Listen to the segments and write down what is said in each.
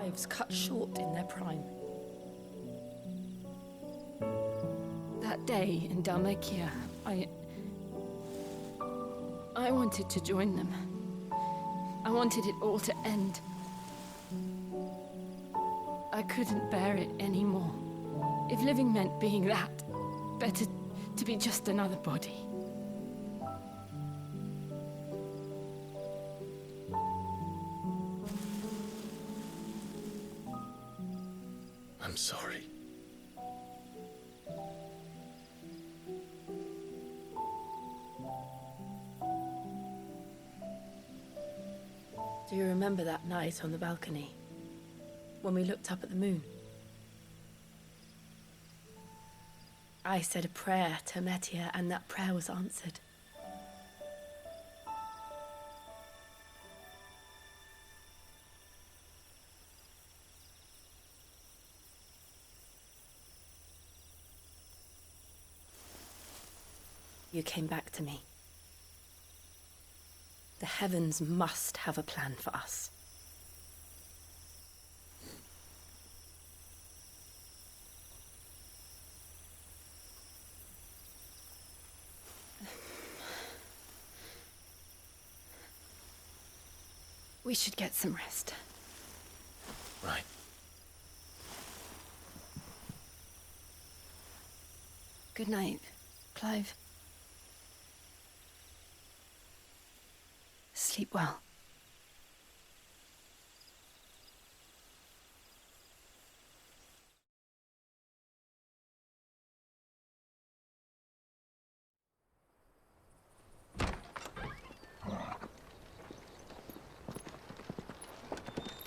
lives cut short in their prime. That day in Dalmacia, I wanted to join them. I wanted it all to end. I couldn't bear it anymore. If living meant being that, better to be just another body. I'm sorry. Do you remember that night on the balcony, when we looked up at the moon? I said a prayer to Metia, and that prayer was answered. You came back to me. The heavens must have a plan for us. We should get some rest. Right. Good night, Clive. Sleep well.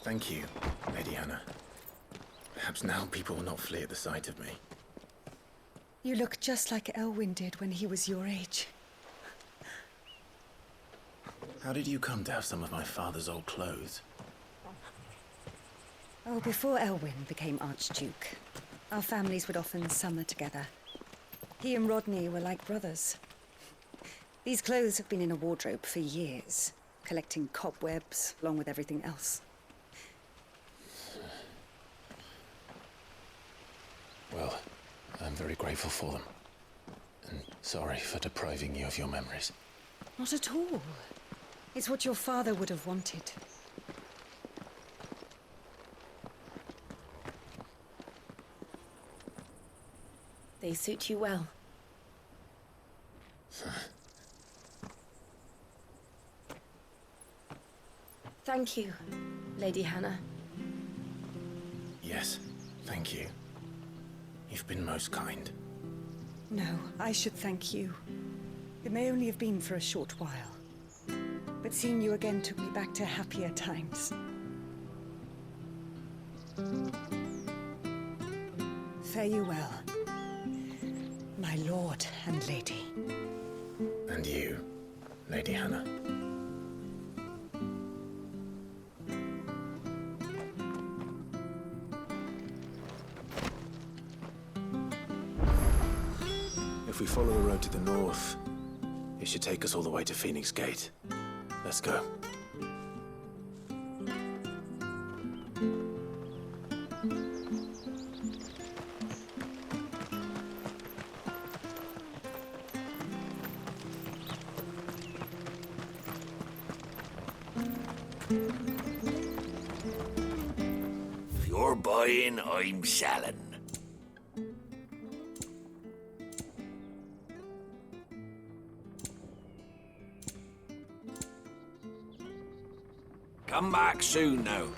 Thank you, Lady Hannah. Perhaps now people will not flee at the sight of me. You look just like Elwyn did when he was your age. How did you come to have some of my father's old clothes? Oh, before Elwyn became Archduke, our families would often summer together. He and Rodney were like brothers. These clothes have been in a wardrobe for years, collecting cobwebs along with everything else. Well, I'm very grateful for them. And sorry for depriving you of your memories. Not at all. It's what your father would have wanted. They suit you well. Thank you, Lady Hannah. Yes, thank you. You've been most kind. No, I should thank you. It may only have been for a short while, but seeing you again took me back to happier times. Fare you well, my lord and lady. And you, Lady Hannah. If we follow the road to the north, it should take us all the way to Phoenix Gate. Let's go. If you're buying, I'm selling. Come back soon now.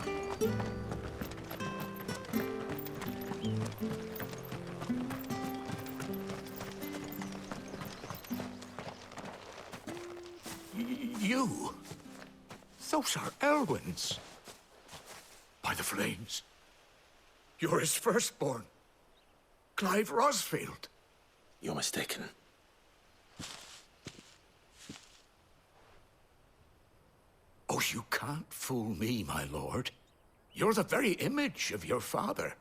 You? Those are Elwyn's. By the flames. You're his firstborn. Clive Rosfield. You're mistaken. Oh, you can't fool me, my lord. You're the very image of your father.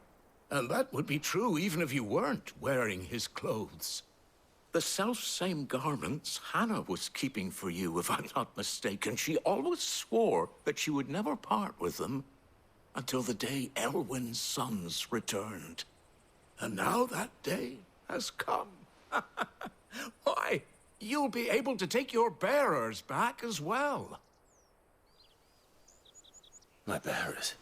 And that would be true even if you weren't wearing his clothes. The self-same garments Hannah was keeping for you, if I'm not mistaken. She always swore that she would never part with them. until the day Elwyn's sons returned. And now that day has come. Why, you'll be able to take your bearers back as well. My bearers.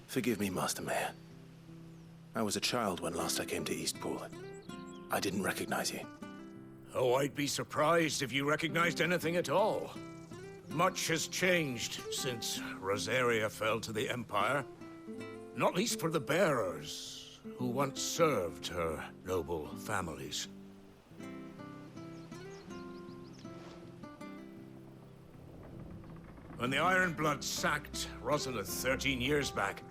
Forgive me, Master Mayor. I was a child when last I came to Eastpool. I didn't recognize you. Oh, I'd be surprised if you recognized anything at all. Much has changed since Rosaria fell to the Empire. Not least for the bearers, who once served her noble families. When the Ironbloods sacked Rosalith 13 years back,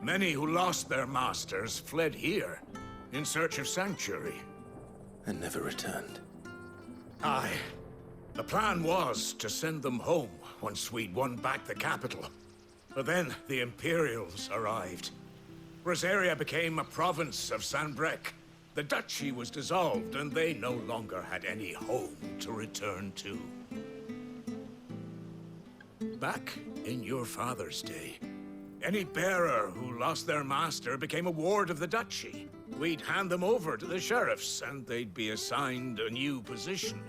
many who lost their masters fled here in search of sanctuary. And never returned. Aye. The plan was to send them home once we'd won back the capital. But then the Imperials arrived. Rosaria became a province of Sanbreque. The duchy was dissolved, and they no longer had any home to return to. Back in your father's day, any bearer who lost their master became a ward of the duchy. We'd hand them over to the sheriffs, and they'd be assigned a new position.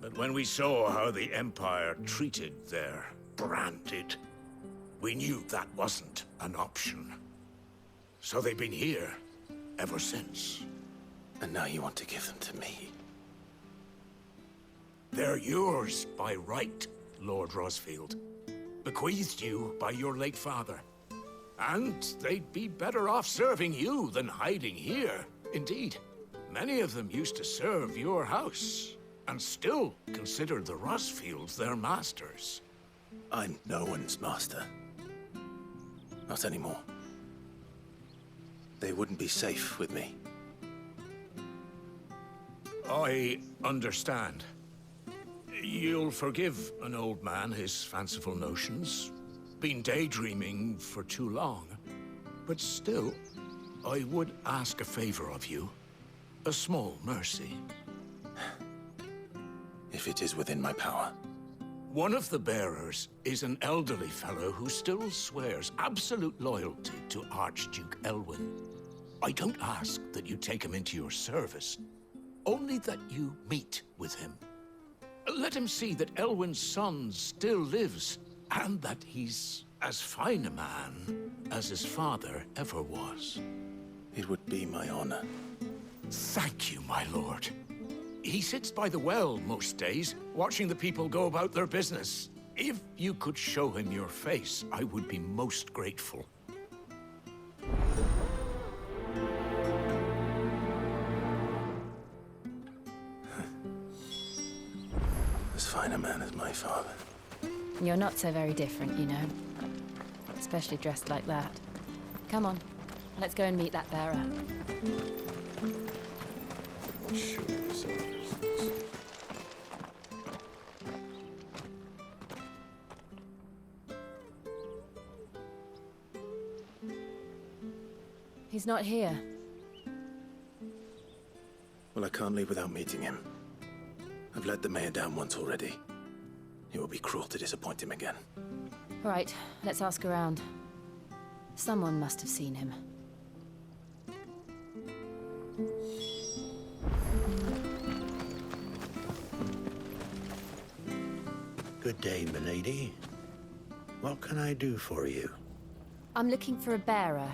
But when we saw how the Empire treated their branded, we knew that wasn't an option. So they've been here ever since. And now you want to give them to me? They're yours by right, Lord Rosfield. Bequeathed you by your late father. And they'd be better off serving you than hiding here. Indeed, many of them used to serve your house, and still considered the Rosfields their masters. I'm no one's master. Not anymore. They wouldn't be safe with me. I understand. You'll forgive an old man his fanciful notions. Been daydreaming for too long. But still, I would ask a favor of you. A small mercy. If it is within my power. One of the bearers is an elderly fellow who still swears absolute loyalty to Archduke Elwyn. I don't ask that you take him into your service, only that you meet with him. Let him see that Elwyn's son still lives, and that he's as fine a man as his father ever was. It would be my honor. Thank you, my lord. He sits by the well most days, watching the people go about their business. If you could show him your face, I would be most grateful. As fine a man as my father. You're not so very different, you know. Especially dressed like that. Come on, let's go and meet that bearer. He's not here. Well, I can't leave without meeting him. I've let the mayor down once already. It would be cruel to disappoint him again. Right, let's ask around. Someone must have seen him. Good day, milady. What can I do for you? I'm looking for a bearer.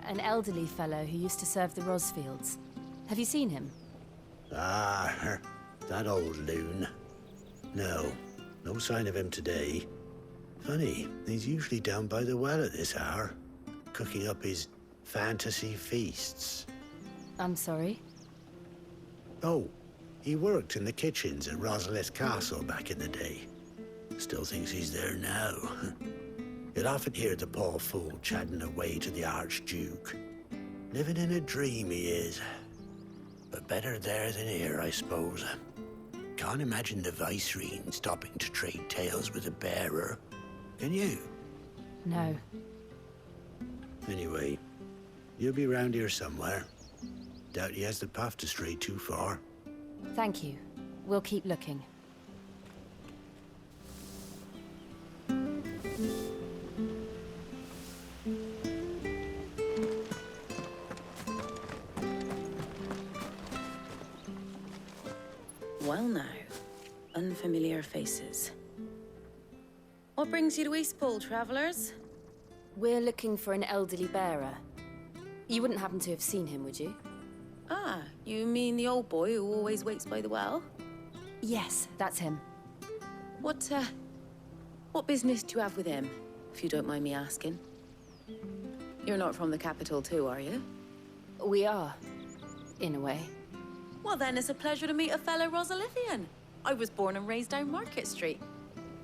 An elderly fellow who used to serve the Rosfields. Have you seen him? Ah, that old loon. No, no sign of him today. Funny, he's usually down by the well at this hour, cooking up his fantasy feasts. I'm sorry? Oh, he worked in the kitchens at Rosalith Castle back in the day. Still thinks he's there now. You'll often hear the poor fool chatting away to the Archduke. Living in a dream he is. But better there than here, I suppose. Can't imagine the Viceroy stopping to trade tales with a bearer. Can you? No. Anyway, You'll be round here somewhere. Doubt he has the path to stray too far. Thank you. We'll keep looking. Well now, unfamiliar faces. What brings you to Eastpool, travellers? We're looking for an elderly bearer. You wouldn't happen to have seen him, would you? Ah, you mean the old boy who always waits by the well? Yes, that's him. What business do you have with him, if you don't mind me asking? You're not from the capital too, are you? We are, in a way. Well then, it's a pleasure to meet a fellow Rosalithian. I was born and raised down Market Street.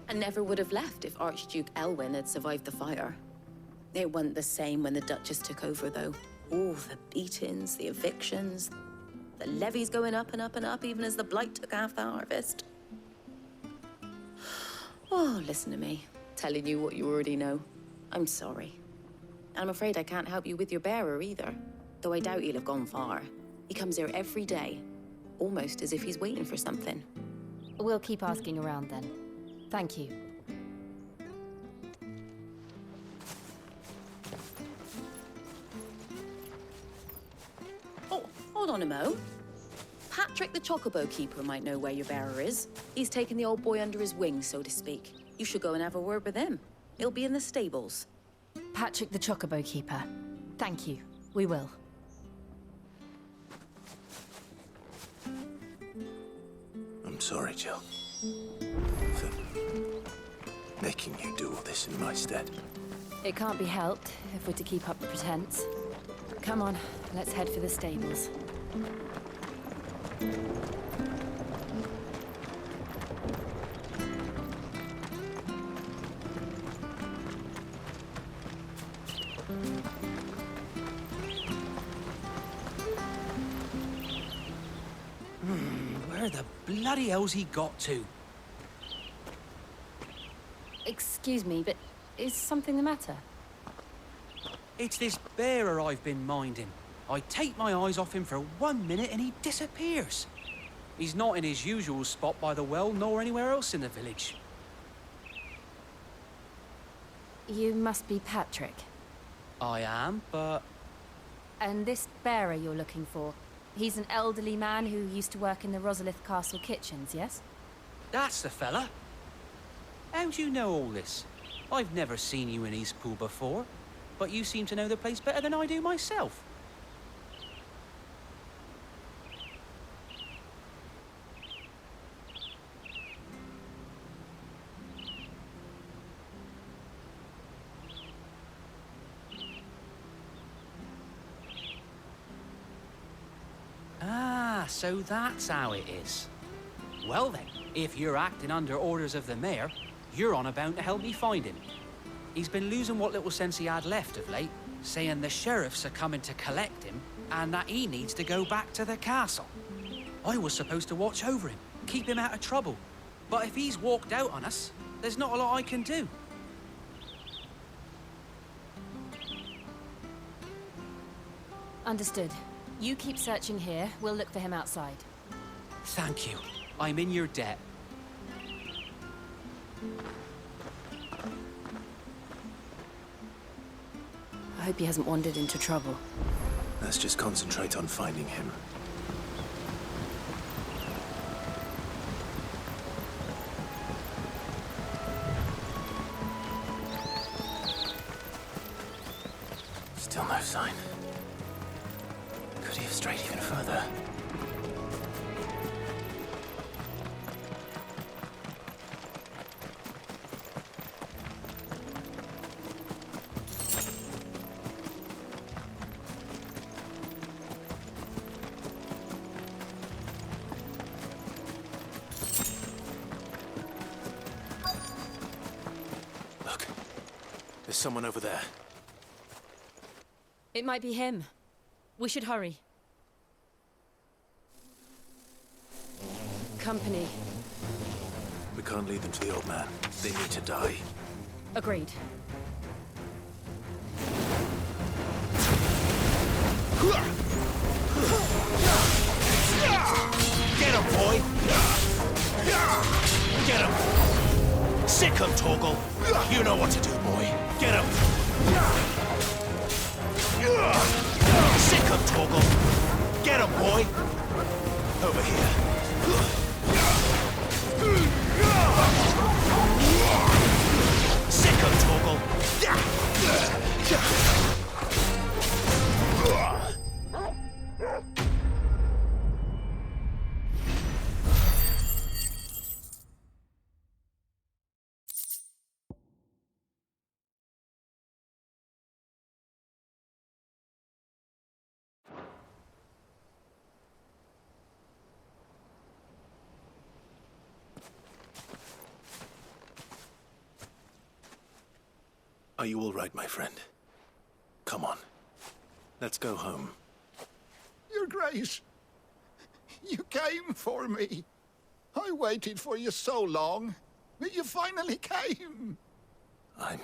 And never would have left if Archduke Elwyn had survived the fire. It wasn't the same when the Duchess took over, though. Oh, the beatings, the evictions, the levies going up and up and up, even as the blight took half the harvest. Oh, listen to me, telling you what you already know. I'm sorry. And I'm afraid I can't help you with your bearer either, though I doubt he'll have gone far. He comes here every day, almost as if he's waiting for something. We'll keep asking around then. Thank you. Oh, hold on a mo. Patrick the Chocobo Keeper might know where your bearer is. He's taken the old boy under his wing, so to speak. You should go and have a word with him. He'll be in the stables. Patrick the Chocobo Keeper. Thank you. We will. I'm sorry, Jill. For making you do all this in my stead. It can't be helped if we're to keep up the pretense. Come on, let's head for the stables. Where the bloody hell's he got to? Excuse me, but is something the matter? It's this bearer I've been minding. I take my eyes off him for 1 minute and he disappears. He's not in his usual spot by the well, nor anywhere else in the village. You must be Patrick. I am, but... And this bearer you're looking for, he's an elderly man who used to work in the Rosalith Castle kitchens, yes? That's the fella. How do you know all this? I've never seen you in Eastpool before, but you seem to know the place better than I do myself. Ah, so that's how it is. Well then, if you're acting under orders of the mayor, you're on about to help me find him. He's been losing what little sense he had left of late, saying the sheriffs are coming to collect him and that he needs to go back to the castle. I was supposed to watch over him, keep him out of trouble. But if he's walked out on us, there's not a lot I can do. Understood. You keep searching here, we'll look for him outside. Thank you. I'm in your debt. I hope he hasn't wandered into trouble. Let's just concentrate on finding him. Still no sign. Could he have strayed even further? Look, there's someone over there. It might be him. We should hurry. Company. We can't lead them to the old man. They need to die. Agreed. Get him, boy! Get him! Sick him, Torgal! You know what to do, boy. Get him! Sick him, Torgal! Get him, boy! Over here. Sick him, Torgal! Are you all right, my friend? Come on. Let's go home. Your Grace, you came for me. I waited for you so long, but you finally came. I'm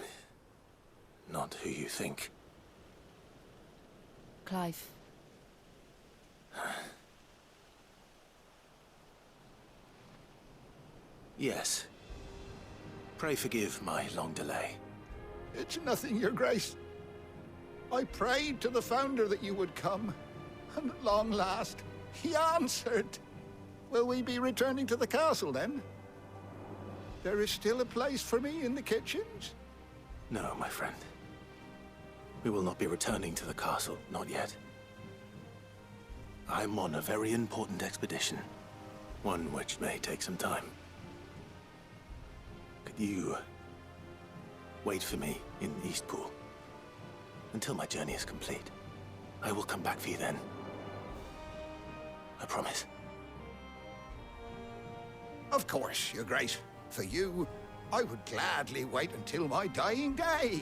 not who you think. Clive. Yes. Pray forgive my long delay. It's nothing, Your Grace. I prayed to the Founder that you would come, and at long last, he answered. Will we be returning to the castle, then? There is still a place for me in the kitchens? No, my friend. We will not be returning to the castle, not yet. I'm on a very important expedition. One which may take some time. Could you wait for me in Eastpool until my journey is complete? I will come back for you then. I promise. Of course, Your Grace. For you, I would gladly wait until my dying day.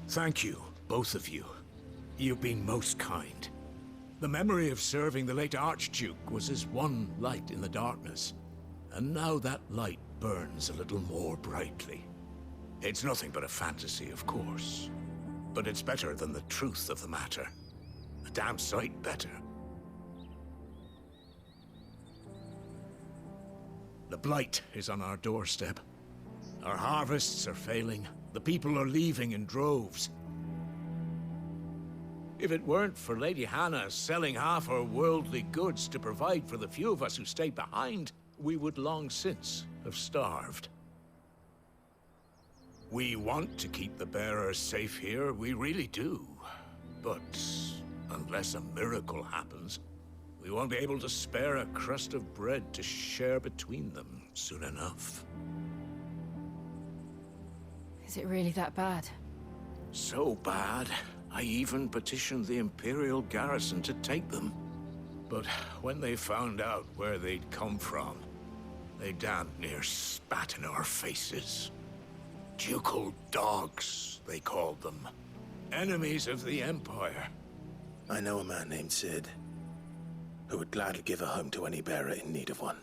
Thank you, both of you. You've been most kind. The memory of serving the late Archduke was as one light in the darkness, and now that light burns a little more brightly. It's nothing but a fantasy, of course, but it's better than the truth of the matter. A damn sight better. The blight is on our doorstep. Our harvests are failing. The people are leaving in droves. If it weren't for Lady Hannah selling half her worldly goods to provide for the few of us who stay behind, we would long since have starved. We want to keep the bearers safe here, we really do. But unless a miracle happens, we won't be able to spare a crust of bread to share between them soon enough. Is it really that bad? So bad, I even petitioned the Imperial garrison to take them. But when they found out where they'd come from, they damn near spat in our faces. Ducal dogs, they called them. Enemies of the Empire. I know a man named Sid, who would gladly give a home to any bearer in need of one.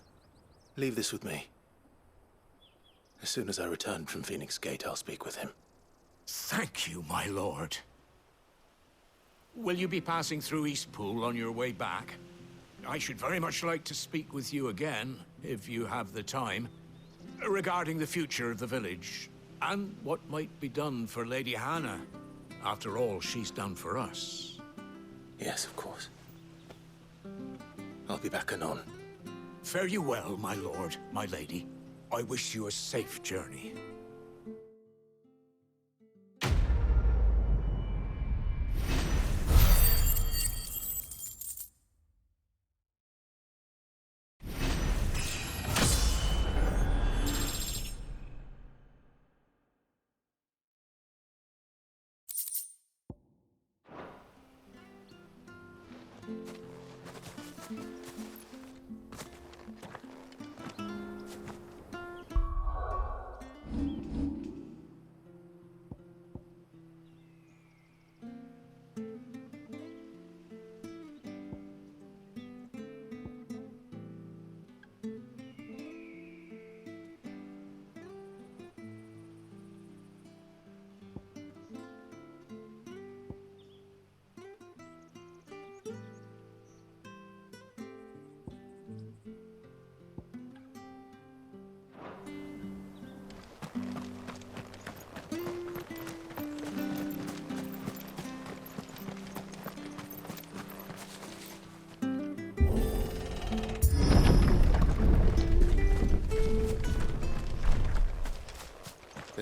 Leave this with me. As soon as I return from Phoenix Gate, I'll speak with him. Thank you, my lord. Will you be passing through Eastpool on your way back? I should very much like to speak with you again, if you have the time, regarding the future of the village, and what might be done for Lady Hannah, after all she's done for us. Yes, of course. I'll be back anon. Fare you well, my lord, my lady. I wish you a safe journey.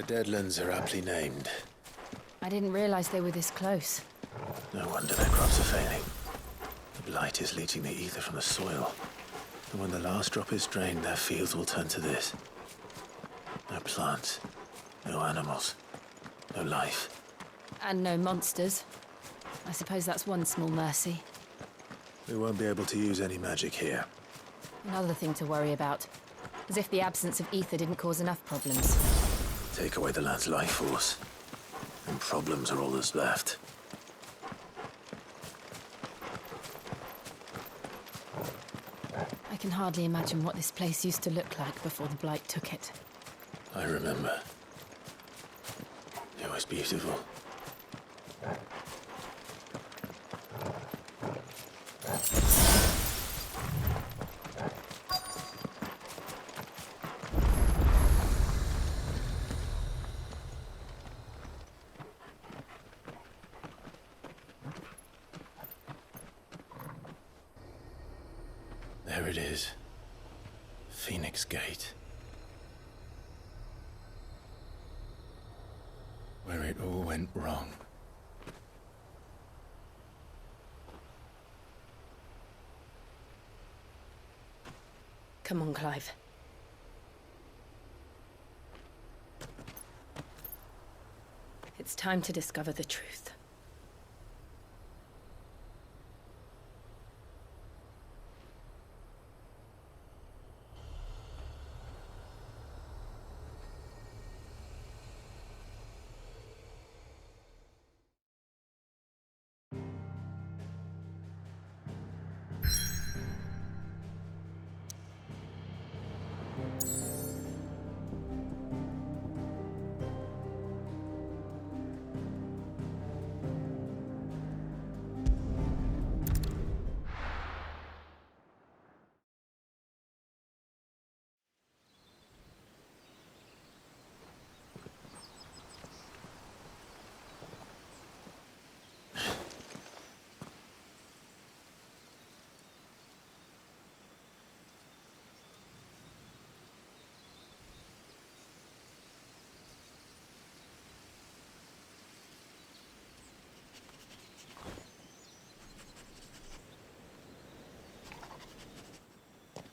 Deadlands are aptly named. I didn't realize they were this close. No wonder their crops are failing. The blight is leaching the ether from the soil. And when the last drop is drained, their fields will turn to this. No plants, no animals, no life. And no monsters. I suppose that's one small mercy. We won't be able to use any magic here. Another thing to worry about. As if the absence of ether didn't cause enough problems. Take away the land's life force, and problems are all that's left. I can hardly imagine what this place used to look like before the Blight took it. I remember. It was beautiful. There it is. Phoenix Gate. Where it all went wrong. Come on, Clive. It's time to discover the truth.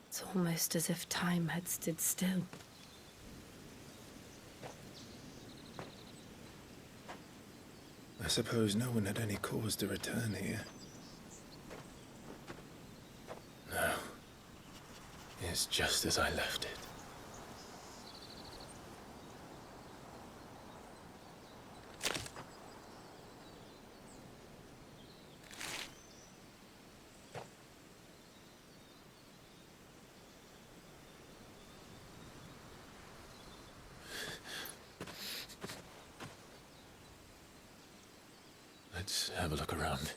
It's almost as if time had stood still. I suppose no one had any cause to return here. No. It's just as I left it. Let's have a look around.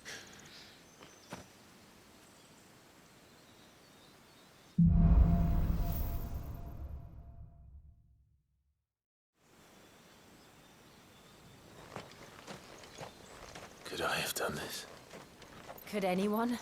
Could I have done this? Could anyone?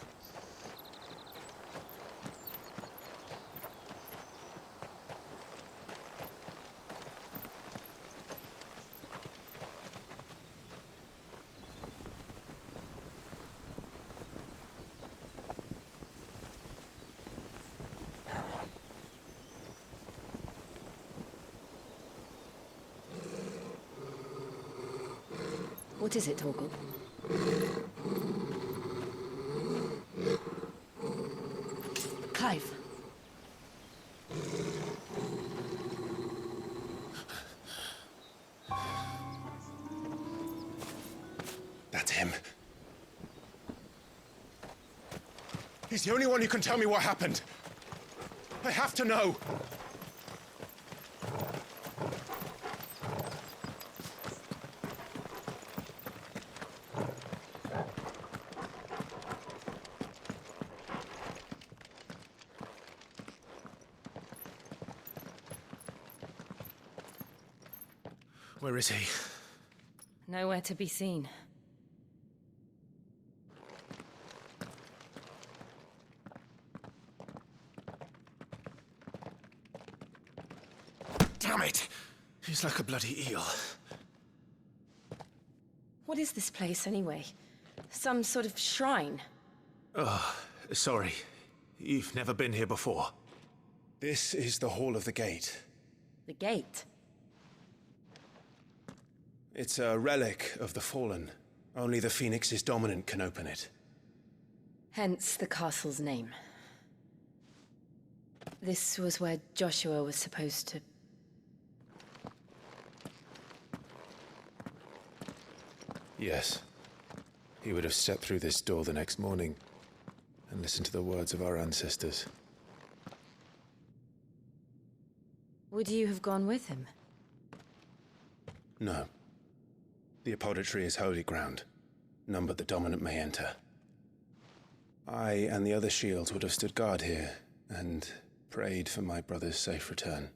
What is it, Torgal? Clive. That's him. He's the only one who can tell me what happened. I have to know. Where is he? Nowhere to be seen. Damn it! He's like a bloody eel. What is this place, anyway? Some sort of shrine? Oh, sorry. You've never been here before. This is the Hall of the Gate. The gate? It's a relic of the Fallen. Only the Phoenix's dominant can open it. Hence the castle's name. This was where Joshua was supposed to... Yes. He would have stepped through this door the next morning and listened to the words of our ancestors. Would you have gone with him? No. The apodatory is holy ground. None but the dominant may enter. I and the other shields would have stood guard here and prayed for my brother's safe return.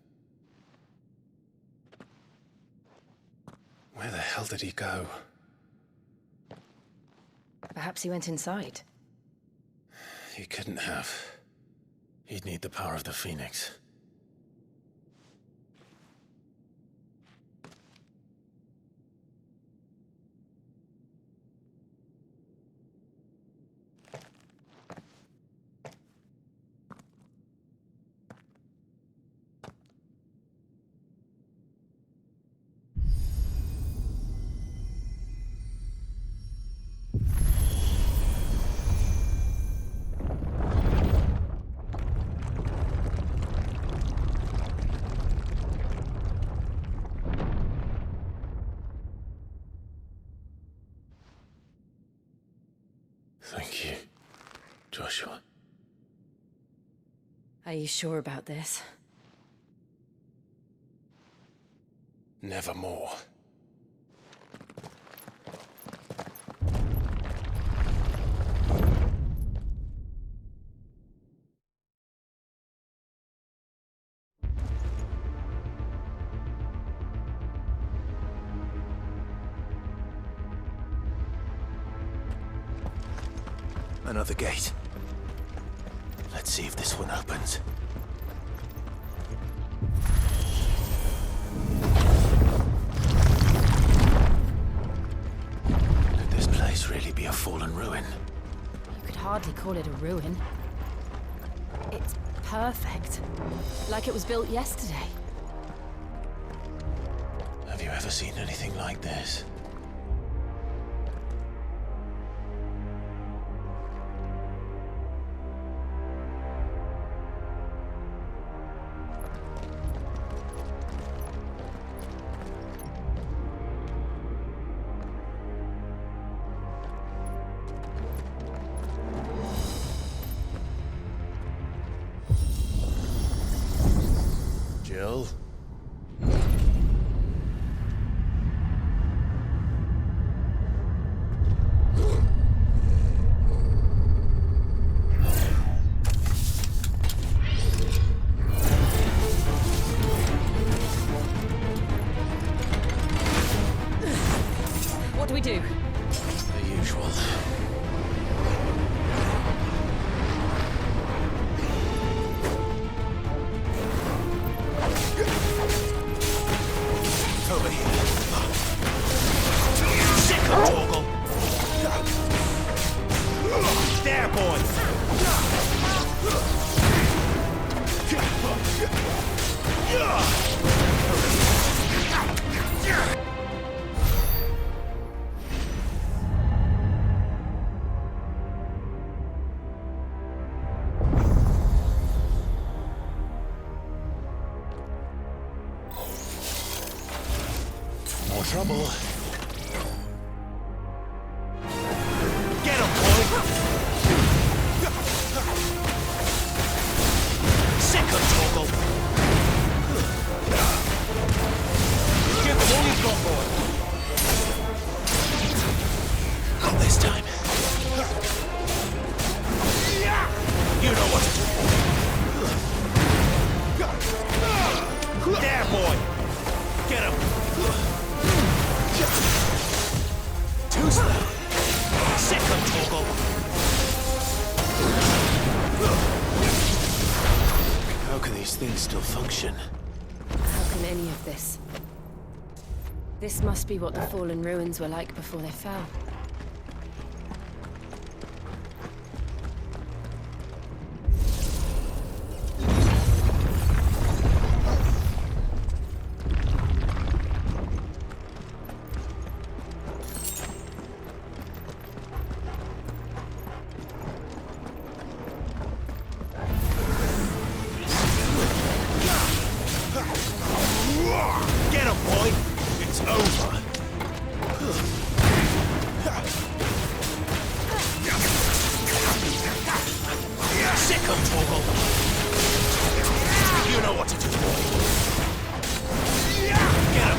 Where the hell did he go? Perhaps he went inside. He couldn't have. He'd need the power of the Phoenix. Thank you, Joshua. Are you sure about this? Nevermore. Another gate. Let's see if this one opens. Could this place really be a fallen ruin? You could hardly call it a ruin. It's perfect. Like it was built yesterday. Have you ever seen anything like this? Jill? What do we do? The usual. Over here. Sick of Torgal. There, boy. More trouble. Get him, boy! Sick of Torgal! Give him all you've got, boy! Not this time. You know what to do. There, boy! Get him! Too slow. Sick of Torgal. How can these things still function? How can any of this? This must be what the fallen ruins were like before they fell. Get him, boy! It's over! Sick of Torgal! You know what to do, boy! Get him!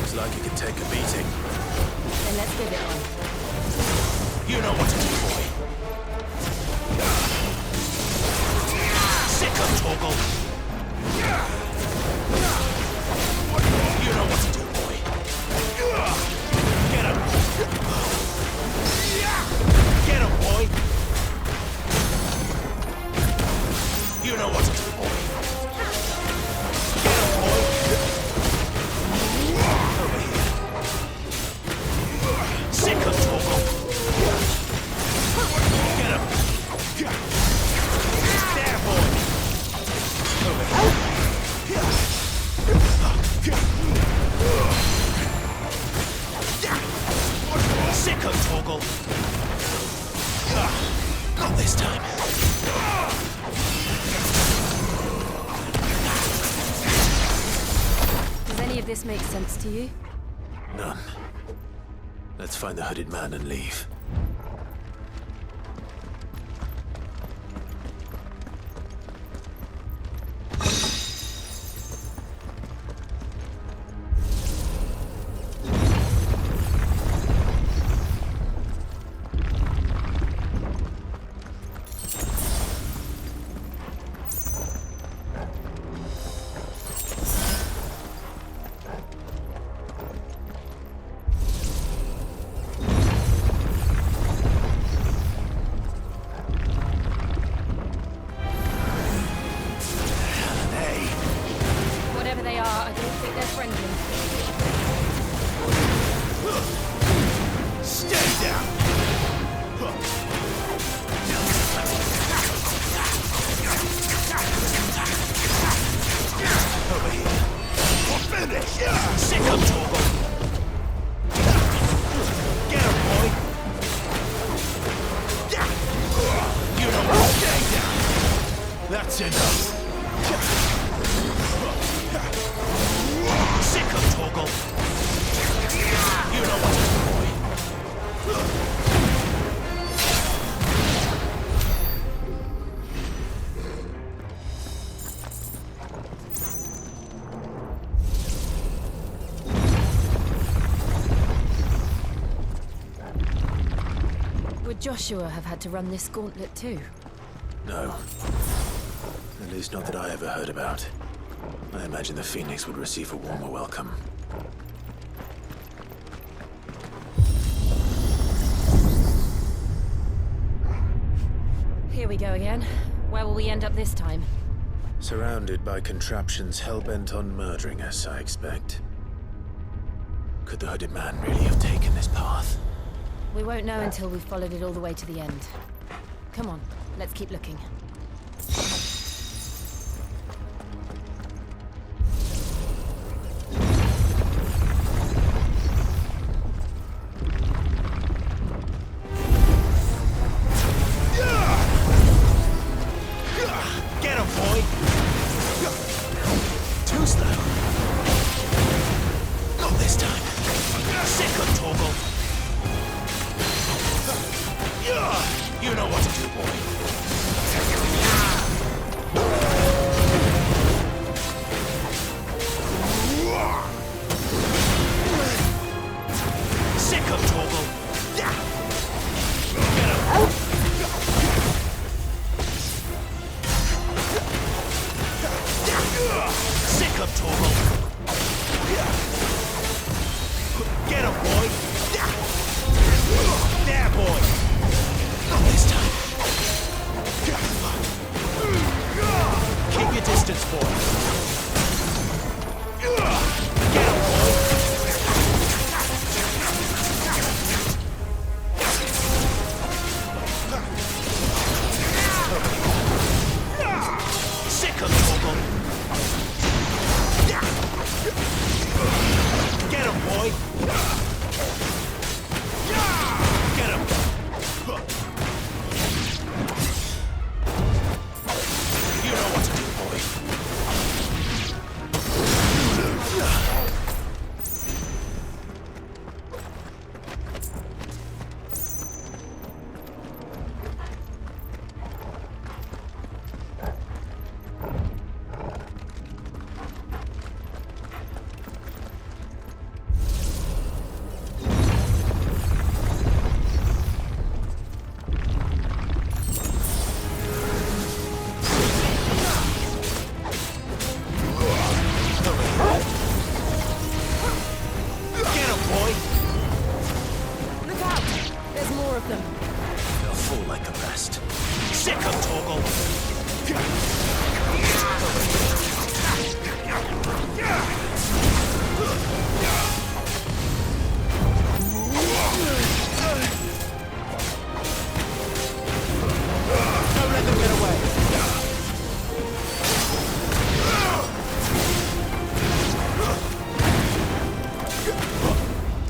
Looks like you can take a beating. Then let's give it one. You know what to do, boy. Sick of Torgal. You know what to do, boy. Get him. Get him, boy. You know what to do, boy. Get him, boy. Over here. Sick of Torgal. Get him. There, boy. Over here. Sick of Torgal. Not this time. Does any of this make sense to you? None. Let's find the hooded man and leave. Whatever they are, I don't think they're friendly. Stay down! Over here. For finish! Sick of Torgal! Get him, boy! You know what? Stay down! That's enough! Sick of Torgal! You know what to do, boy! Would Joshua have had to run this gauntlet too? No. At least not that I ever heard about. I imagine the Phoenix would receive a warmer welcome. Here we go again. Where will we end up this time? Surrounded by contraptions hell-bent on murdering us, I expect. Could the hooded man really have taken this path? We won't know until we've followed it all the way to the end. Come on, let's keep looking. Get him, boy! Too slow. Not this time. Sick of Torgal. You know what to do, boy. him, Torgal! Get him, boy! There, boy! Not this time. Keep your distance, boy. Get him, boy! Sick him, Torgal! Get him, boy! Get him! You know what to do, boy. Get him, boy! Look out! There's more of them. They'll fall like the rest. Sick him, Torgal! Don't let them get away!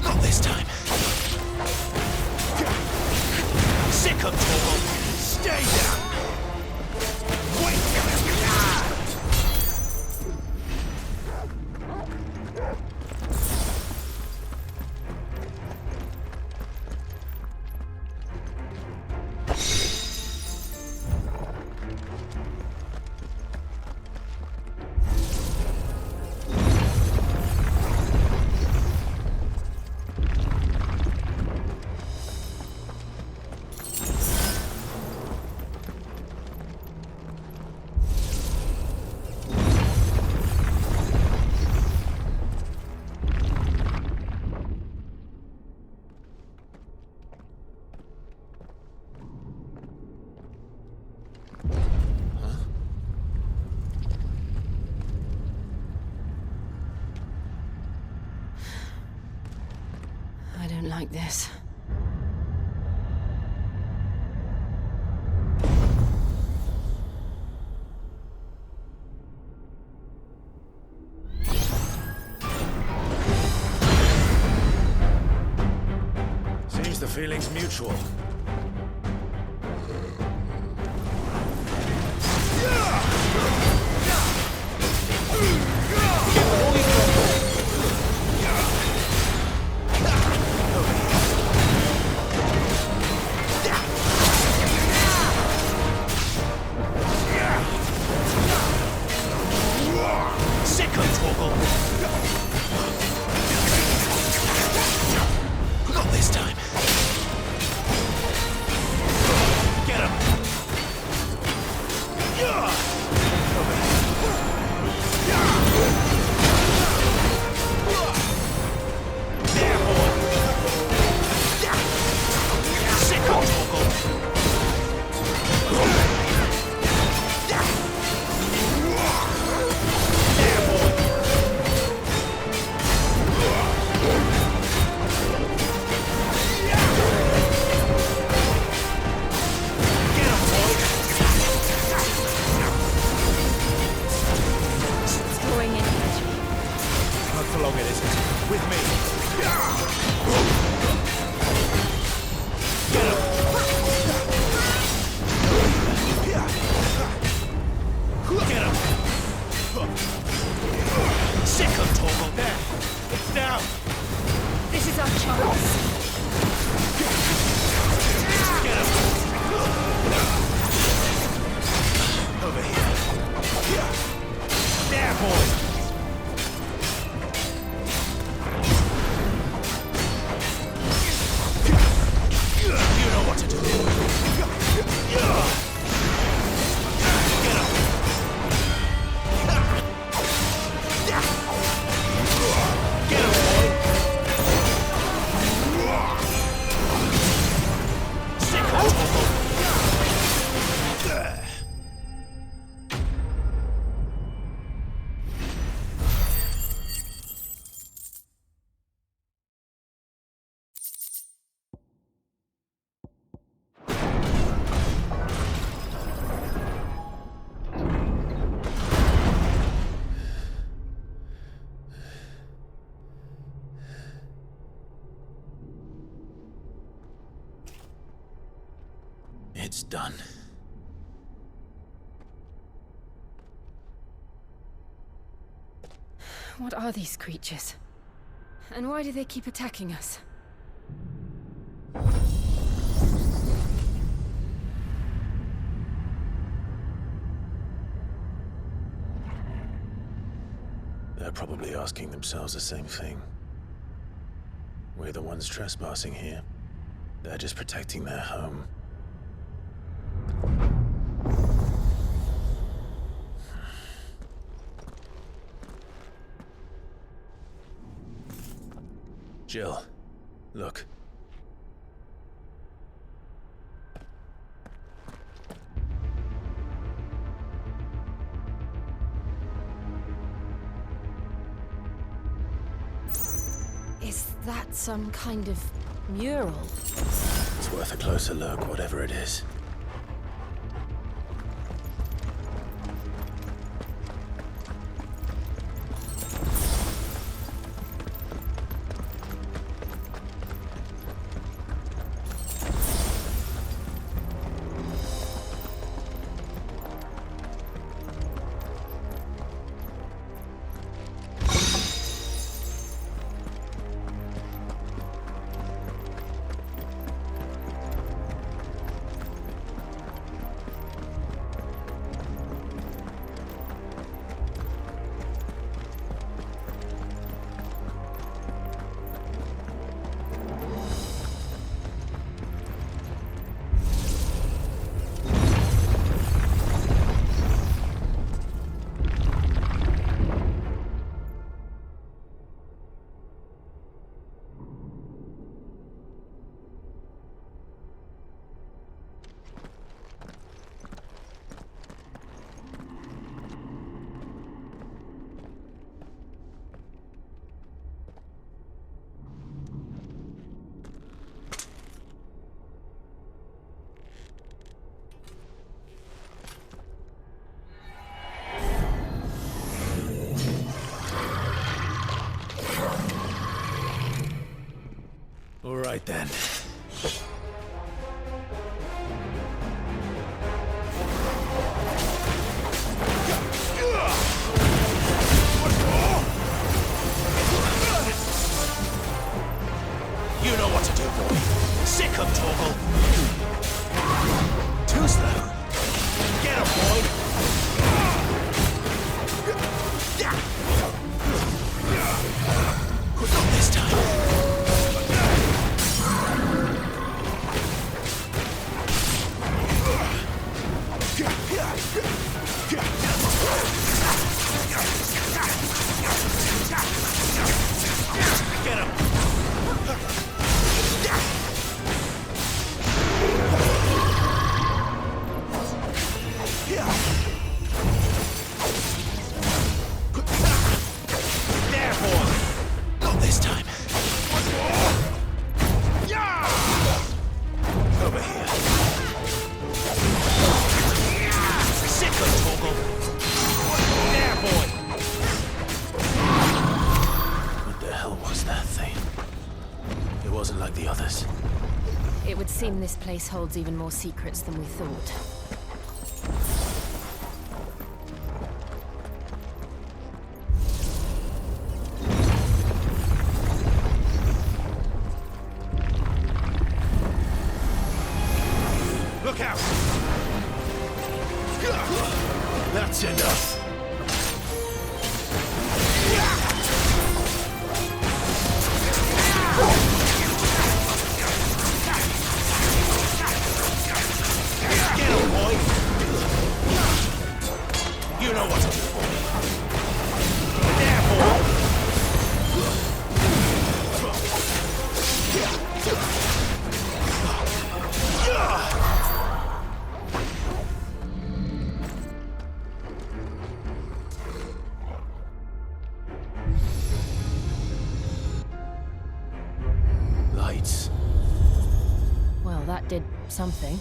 Not this time. Sick him, Torgal! Stay down! Wait! I don't like this. Seems the feeling's mutual. Sick him, Torgal! Not this time. Get him! There, boy! Sick him, Torgal! There, boy! Get him, boy! It's going in. Not for long it isn't. With me. Get him! Get him! Sick him, Torgal! There! It's down! This is our chance. Get him! Over here. There, boy! You know what to do. Get him! done. What are these creatures? And why do they keep attacking us? They're probably asking themselves the same thing. We're the ones trespassing here. They're just protecting their home. Jill, look. Is that some kind of mural? It's worth a closer look, whatever it is. All right then. You know what to do, boy. Sick him, Torgal. Too slow. Get him, boy. Not this time. Get him! There, boy! Not this time. Over here. Sick of Torgal. There, boy! What the hell was that thing? It wasn't like the others. It would seem this place holds even more secrets than we thought. Look out! That's enough. Get him, boy! You know what to do, boy. There, boy! Lights. Well, that did something.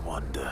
wonder.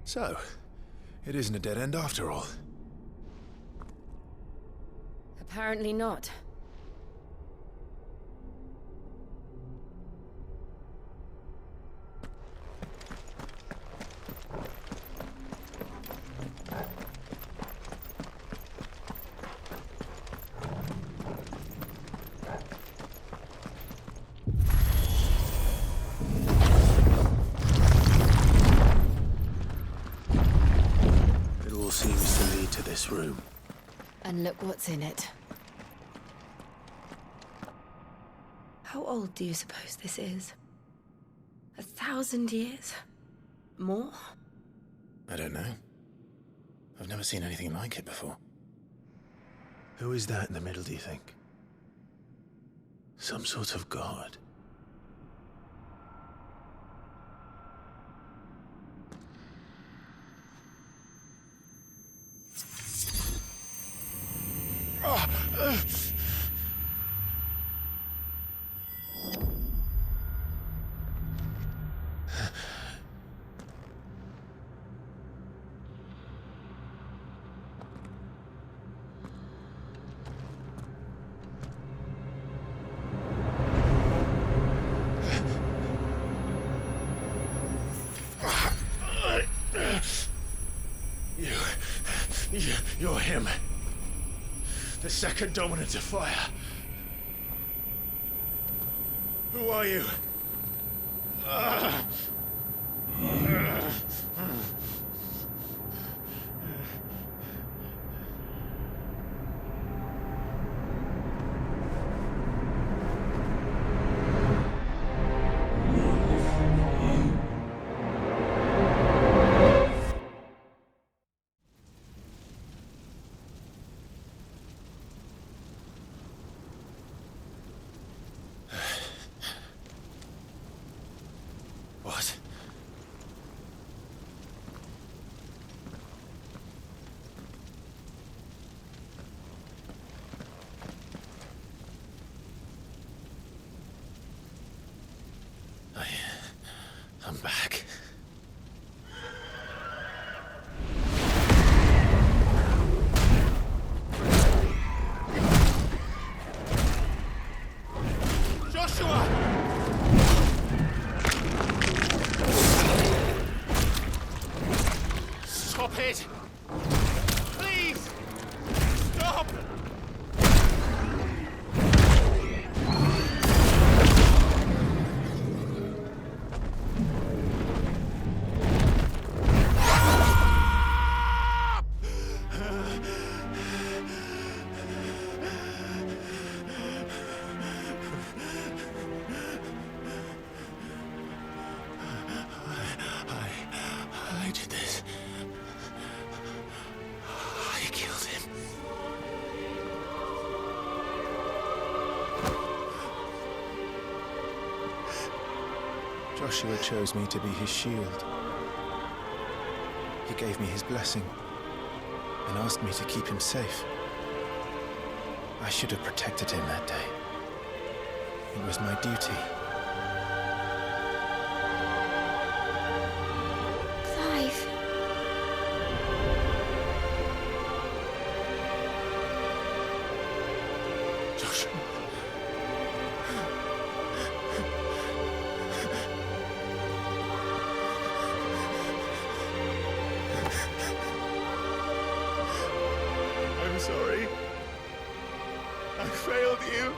So, it isn't a dead end after all. Apparently not. It all seems to lead to this room. And look what's in it. How old do you suppose this is? 1,000 years? More? I don't know. I've never seen anything like it before. Who is that in the middle, do you think? Some sort of god? You're him. The second dominant of fire. Who are you? What? I'm back. Joshua! Stop it! Please! Stop! I did this. I killed him. Joshua chose me to be his shield. He gave me his blessing and asked me to keep him safe. I should have protected him that day. It was my duty. Clive. Joshua. sorry. I failed you.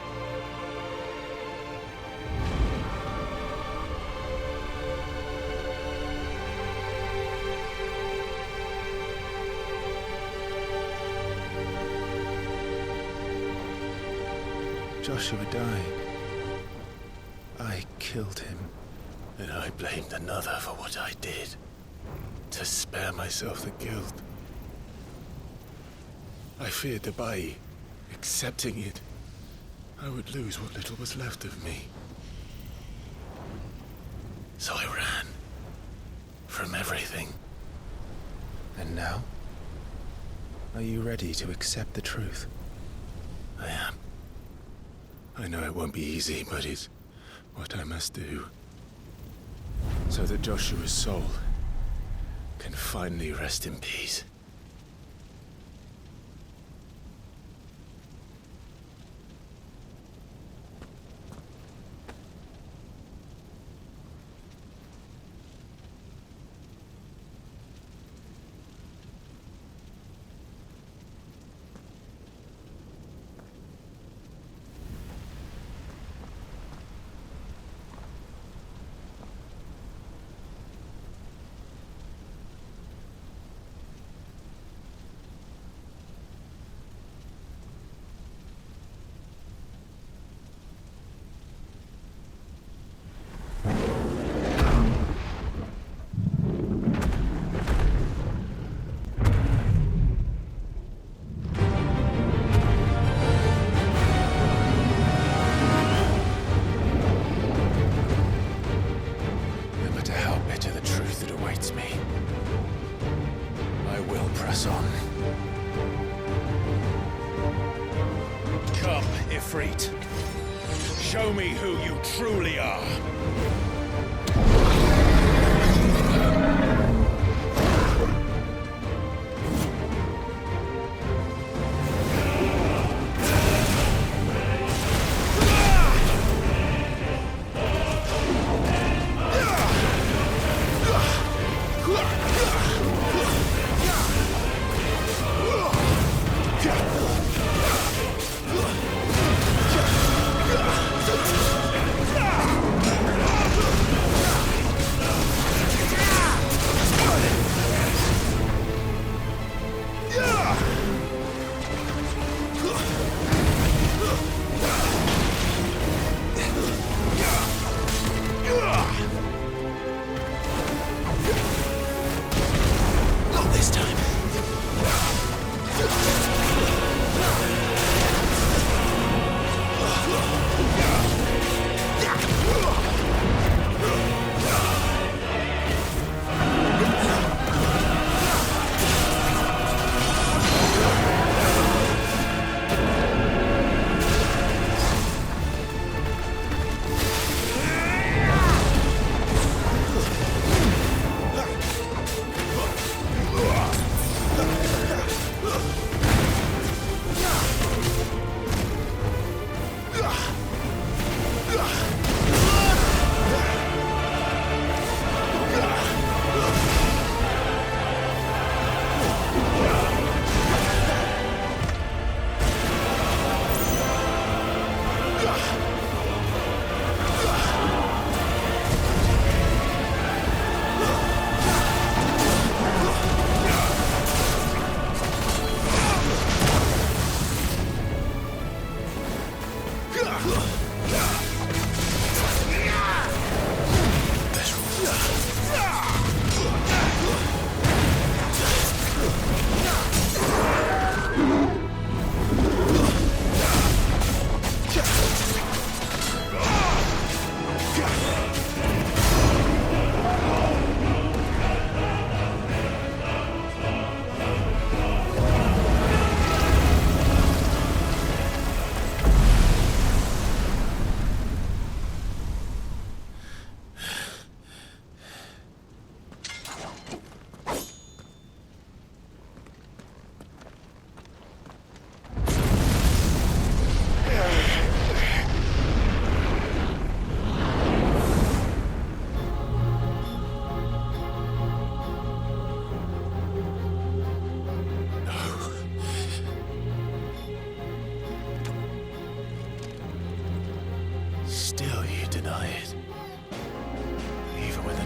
Joshua died. I killed him. And I blamed another for what I did. To spare myself the guilt. I feared that by accepting it, I would lose what little was left of me. So I ran. From everything. And now? Are you ready to accept the truth? I am. I know it won't be easy, but it's what I must do. So that Joshua's soul can finally rest in peace. Show me who you truly are.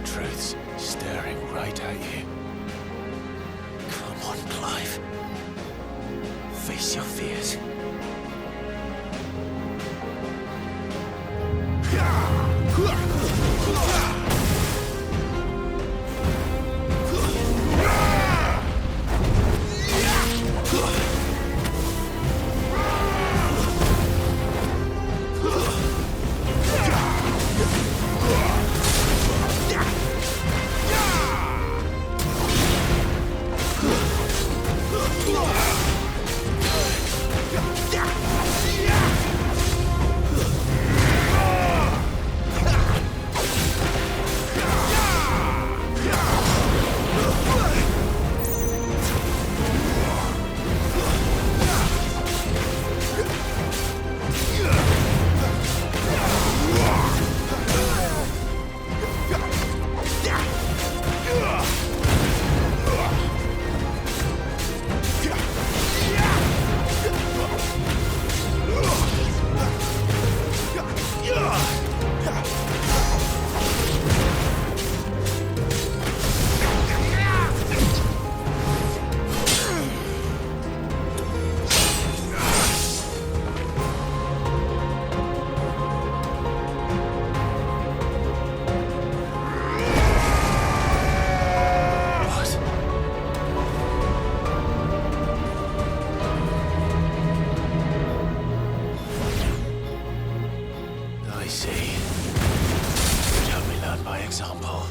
hard truths staring right at you. Come on, Clive. Face your fears. I see. You'd help me learn by example.